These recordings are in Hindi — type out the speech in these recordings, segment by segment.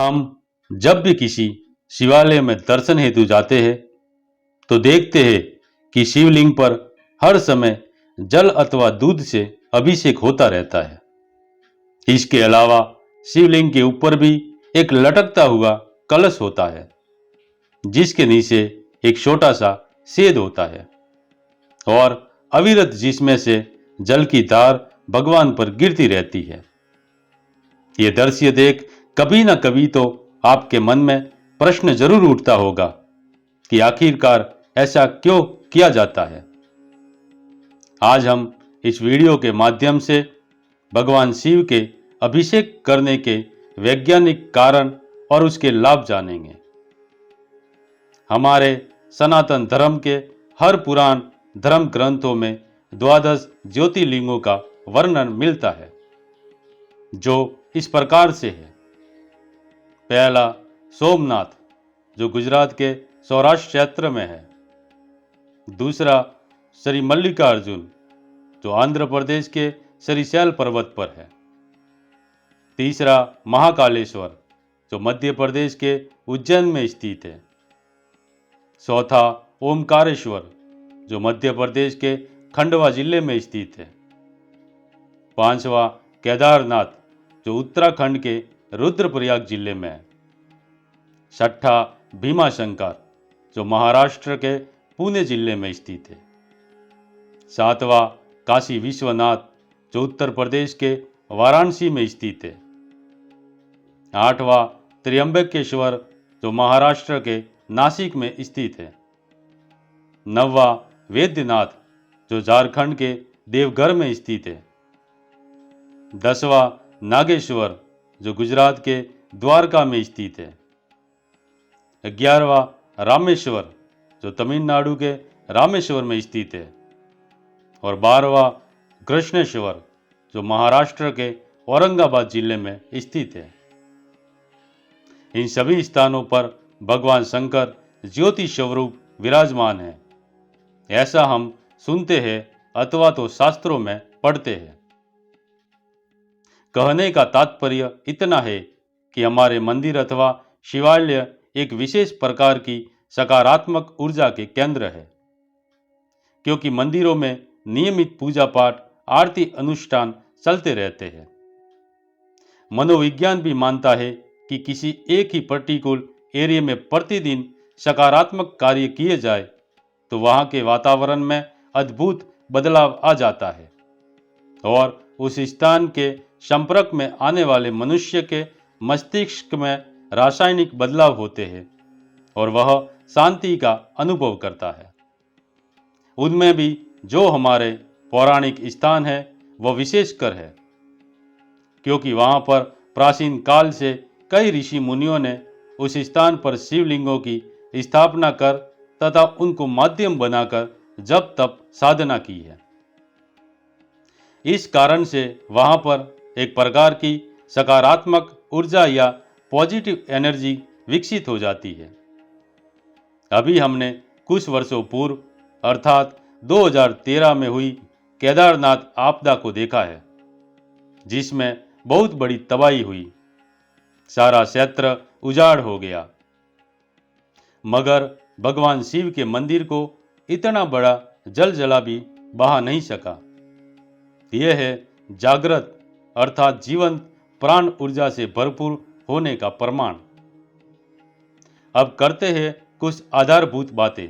हम जब भी किसी शिवालय में दर्शन हेतु जाते हैं तो देखते हैं कि शिवलिंग पर हर समय जल अथवा दूध से अभिषेक होता रहता है। इसके अलावा शिवलिंग के ऊपर भी एक लटकता हुआ कलश होता है जिसके नीचे एक छोटा सा सेद होता है और अविरत जिसमें से जल की धार भगवान पर गिरती रहती है। ये दृश्य देख कभी ना कभी तो आपके मन में प्रश्न जरूर उठता होगा कि आखिरकार ऐसा क्यों किया जाता है। आज हम इस वीडियो के माध्यम से भगवान शिव के अभिषेक करने के वैज्ञानिक कारण और उसके लाभ जानेंगे। हमारे सनातन धर्म के हर पुराण धर्म ग्रंथों में 12 ज्योतिर्लिंगों का वर्णन मिलता है जो इस प्रकार से है। पहला सोमनाथ जो गुजरात के सौराष्ट्र क्षेत्र में है। दूसरा श्री मल्लिकार्जुन जो आंध्र प्रदेश के श्रीशैल पर्वत पर है। तीसरा महाकालेश्वर जो मध्य प्रदेश के उज्जैन में स्थित है। चौथा ओमकारेश्वर जो मध्य प्रदेश के खंडवा जिले में स्थित है। पांचवा केदारनाथ जो उत्तराखंड के रुद्रप्रयाग जिले में है। छठा भीमाशंकर जो महाराष्ट्र के पुणे जिले में स्थित है। सातवां काशी विश्वनाथ जो उत्तर प्रदेश के वाराणसी में स्थित है। आठवां त्र्यंबकेश्वर जो महाराष्ट्र के नासिक में स्थित है। नौवां वैद्यनाथ जो झारखंड के देवघर में स्थित है। 10वां नागेश्वर जो गुजरात के द्वारका में स्थित है। 11वां रामेश्वर जो तमिलनाडु के रामेश्वर में स्थित है। और 12वां कृष्णेश्वर जो महाराष्ट्र के औरंगाबाद जिले में स्थित है। इन सभी स्थानों पर भगवान शंकर ज्योति स्वरूप विराजमान है, ऐसा हम सुनते हैं अथवा तो शास्त्रों में पढ़ते हैं। कहने का तात्पर्य इतना है कि हमारे मंदिर अथवा शिवालय एक विशेष प्रकार की सकारात्मक ऊर्जा के केंद्र है, क्योंकि मंदिरों में नियमित पूजा पाठ आरती अनुष्ठान चलते रहते हैं। मनोविज्ञान भी मानता है कि किसी एक ही पर्टिकुलर एरिया में प्रतिदिन सकारात्मक कार्य किए जाए तो वहां के वातावरण में अद्भुत बदलाव आ जाता है और उस स्थान के संपर्क में आने वाले मनुष्य के मस्तिष्क में रासायनिक बदलाव होते हैं और वह शांति का अनुभव करता है। उनमें भी जो हमारे पौराणिक स्थान है वह विशेषकर है, क्योंकि वहां पर प्राचीन काल से कई ऋषि मुनियों ने उस स्थान पर शिवलिंगों की स्थापना कर तथा उनको माध्यम बनाकर जप तप साधना की है। इस कारण से वहां पर एक प्रकार की सकारात्मक ऊर्जा या पॉजिटिव एनर्जी विकसित हो जाती है। अभी हमने कुछ वर्षों पूर्व अर्थात 2013 में हुई केदारनाथ आपदा को देखा है, जिसमें बहुत बड़ी तबाही हुई। सारा क्षेत्र उजाड़ हो गया, मगर भगवान शिव के मंदिर को इतना बड़ा जलजला भी बहा नहीं सका। यह है जागृत अर्थात जीवंत प्राण ऊर्जा से भरपूर होने का प्रमाण। अब करते हैं कुछ आधारभूत बातें।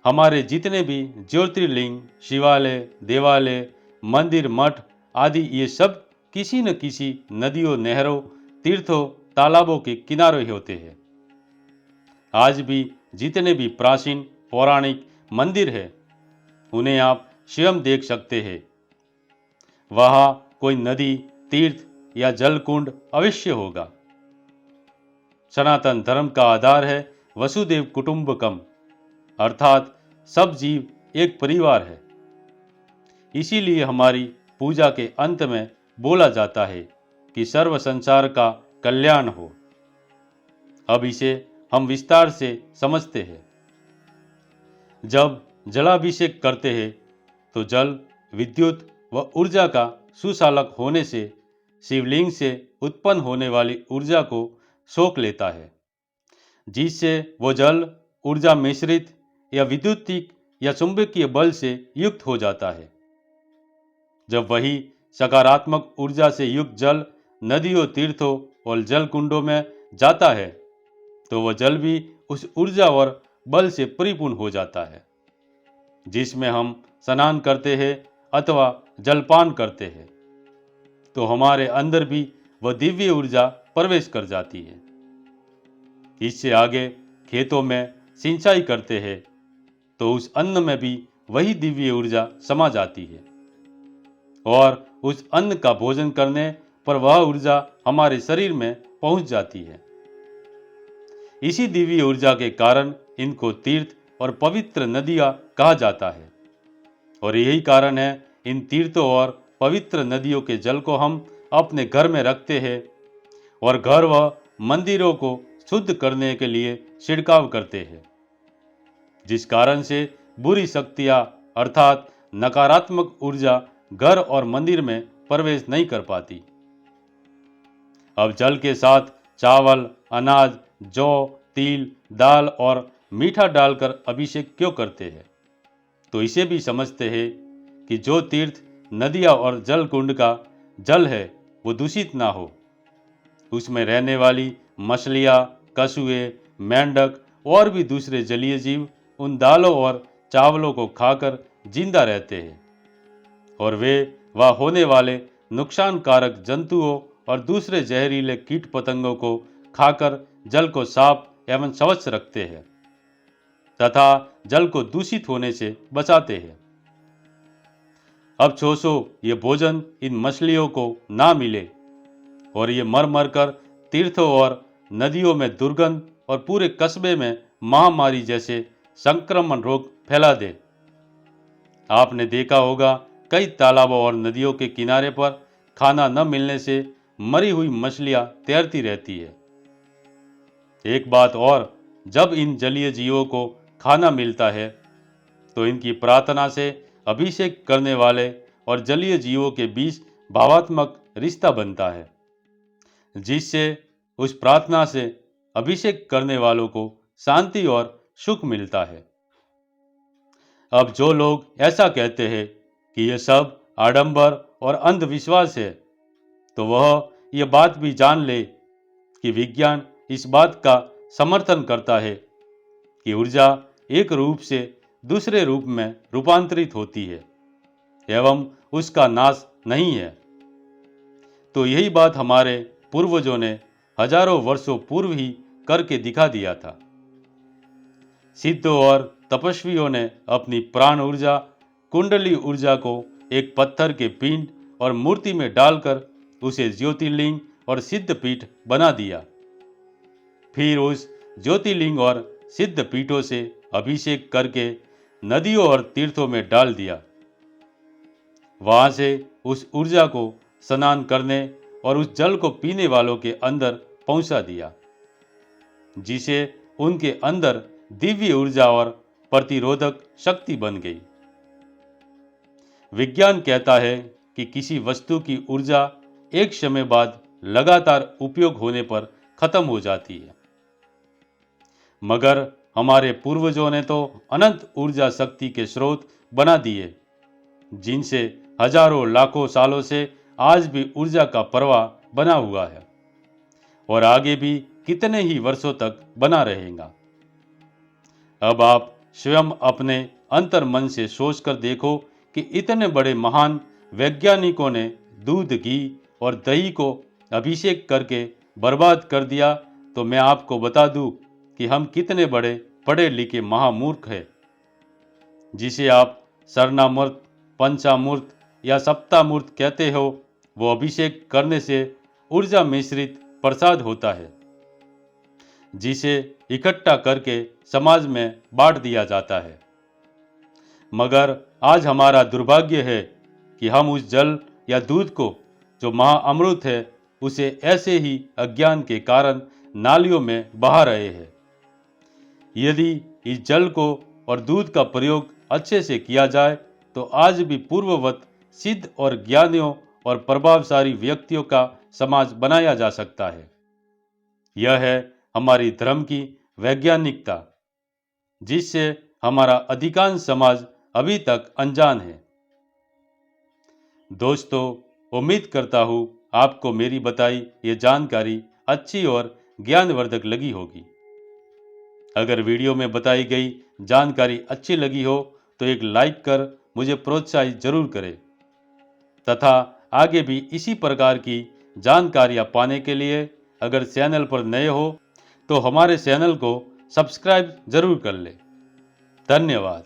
हमारे जितने भी ज्योतिर्लिंग, शिवालय, देवालय, मंदिर, मठ आदि ये सब किसी न किसी नदियों, नहरों, तीर्थों, तालाबों के किनारे होते हैं। आज भी जितने भी प्राचीन पौराणिक मंदिर हैं, उन्हें आप स्वयं देख सकते हैं। वहां कोई नदी, तीर्थ या जलकुंड अवश्य होगा। सनातन धर्म का आधार है वसुदेव कुटुंबकम, अर्थात सब जीव एक परिवार है। इसीलिए हमारी पूजा के अंत में बोला जाता है कि सर्व संसार का कल्याण हो। अब इसे हम विस्तार से समझते हैं। जब जलाभिषेक करते हैं तो जल, विद्युत व ऊर्जा का सुचालक होने से शिवलिंग से उत्पन्न होने वाली ऊर्जा को सोख लेता है, जिससे वो जल ऊर्जा मिश्रित या विद्युतिक या चुंबकीय बल से युक्त हो जाता है। जब वही सकारात्मक ऊर्जा से युक्त जल नदियों, तीर्थों और जल कुंडों में जाता है, तो वह जल भी उस ऊर्जा और बल से परिपूर्ण हो जाता है, जिसमें हम स्नान करते हैं अथवा जलपान करते हैं। तो हमारे अंदर भी वह दिव्य ऊर्जा प्रवेश कर जाती है। इससे आगे खेतों में सिंचाई करते हैं, तो उस अन्न में भी वही दिव्य ऊर्जा समा जाती है और उस अन्न का भोजन करने पर वह ऊर्जा हमारे शरीर में पहुंच जाती है। इसी दिव्य ऊर्जा के कारण इनको तीर्थ और पवित्र नदियां कहा जाता है, और यही कारण है इन तीर्थों और पवित्र नदियों के जल को हम अपने घर में रखते हैं और घर व मंदिरों को शुद्ध करने के लिए छिड़काव करते हैं, जिस कारण से बुरी शक्तियां अर्थात नकारात्मक ऊर्जा घर और मंदिर में प्रवेश नहीं कर पाती। अब जल के साथ चावल, अनाज, जौ, तिल, दाल और मीठा डालकर अभिषेक क्यों करते हैं? तो इसे भी समझते हैं कि जो तीर्थ, नदियाँ और जल कुंड का जल है वो दूषित ना हो। उसमें रहने वाली मछलियाँ, कछुए, मेंढक और भी दूसरे जलीय जीव उन दालों और चावलों को खाकर जिंदा रहते हैं, और वे वहाँ होने वाले नुकसानकारक जंतुओं और दूसरे जहरीले कीट पतंगों को खाकर जल को साफ एवं स्वच्छ रखते हैं तथा जल को दूषित होने से बचाते हैं। अब सोचो, ये भोजन इन मछलियों को ना मिले और ये मर मर कर तीर्थों और नदियों में दुर्गंध और पूरे कस्बे में महामारी जैसे संक्रमण रोग फैला दे। आपने देखा होगा कई तालाबों और नदियों के किनारे पर खाना न मिलने से मरी हुई मछलियां तैरती रहती है। एक बात और, जब इन जलीय जीवों को खाना मिलता है तो इनकी प्रार्थना से अभिषेक करने वाले और जलीय जीवों के बीच भावात्मक रिश्ता बनता है, जिससे उस प्रार्थना से अभिषेक करने वालों को शांति और सुख मिलता है। अब जो लोग ऐसा कहते हैं कि यह सब आडंबर और अंधविश्वास है, तो वह यह बात भी जान ले कि विज्ञान इस बात का समर्थन करता है कि ऊर्जा एक रूप से दूसरे रूप में रूपांतरित होती है एवं उसका नाश नहीं है। तो यही बात हमारे पूर्वजों ने हजारों वर्षों पूर्व ही करके दिखा दिया था। सिद्धों और तपस्वियों ने अपनी प्राण ऊर्जा, कुंडली ऊर्जा को एक पत्थर के पिंड और मूर्ति में डालकर उसे ज्योतिर्लिंग और सिद्ध पीठ बना दिया। फिर उस ज्योतिर्लिंग और सिद्ध पीठों से अभिषेक करके नदियों और तीर्थों में डाल दिया। वहां से उस ऊर्जा को स्नान करने और उस जल को पीने वालों के अंदर पहुंचा दिया, जिसे उनके अंदर दिव्य ऊर्जा और प्रतिरोधक शक्ति बन गई। विज्ञान कहता है कि किसी वस्तु की ऊर्जा एक समय बाद लगातार उपयोग होने पर खत्म हो जाती है, मगर हमारे पूर्वजों ने तो अनंत ऊर्जा शक्ति के स्रोत बना दिए, जिनसे हजारों लाखों सालों से आज भी ऊर्जा का प्रवाह बना हुआ है और आगे भी कितने ही वर्षों तक बना रहेगा। अब आप स्वयं अपने अंतर मन से सोचकर देखो कि इतने बड़े महान वैज्ञानिकों ने दूध, घी और दही को अभिषेक करके बर्बाद कर दिया, तो मैं आपको बता दूं कि हम कितने बड़े पढ़े लिखे महामूर्ख हैं। जिसे आप शरणामूर्त, पंचामूर्त या सप्तामूर्त कहते हो, वो अभिषेक करने से ऊर्जा मिश्रित प्रसाद होता है, जिसे इकट्ठा करके समाज में बांट दिया जाता है। मगर आज हमारा दुर्भाग्य है कि हम उस जल या दूध को, जो महाअमृत है, उसे ऐसे ही अज्ञान के कारण नालियों में बहा रहे हैं। यदि इस जल को और दूध का प्रयोग अच्छे से किया जाए तो आज भी पूर्ववत सिद्ध और ज्ञानियों और प्रभावशाली व्यक्तियों का समाज बनाया जा सकता है। यह है हमारी धर्म की वैज्ञानिकता, जिससे हमारा अधिकांश समाज अभी तक अनजान है। दोस्तों, उम्मीद करता हूँ आपको मेरी बताई ये जानकारी अच्छी और ज्ञानवर्धक लगी होगी। अगर वीडियो में बताई गई जानकारी अच्छी लगी हो तो एक लाइक कर मुझे प्रोत्साहित जरूर करें तथा आगे भी इसी प्रकार की जानकारियाँ पाने के लिए अगर चैनल पर नए हो तो हमारे चैनल को सब्सक्राइब जरूर कर लें। धन्यवाद।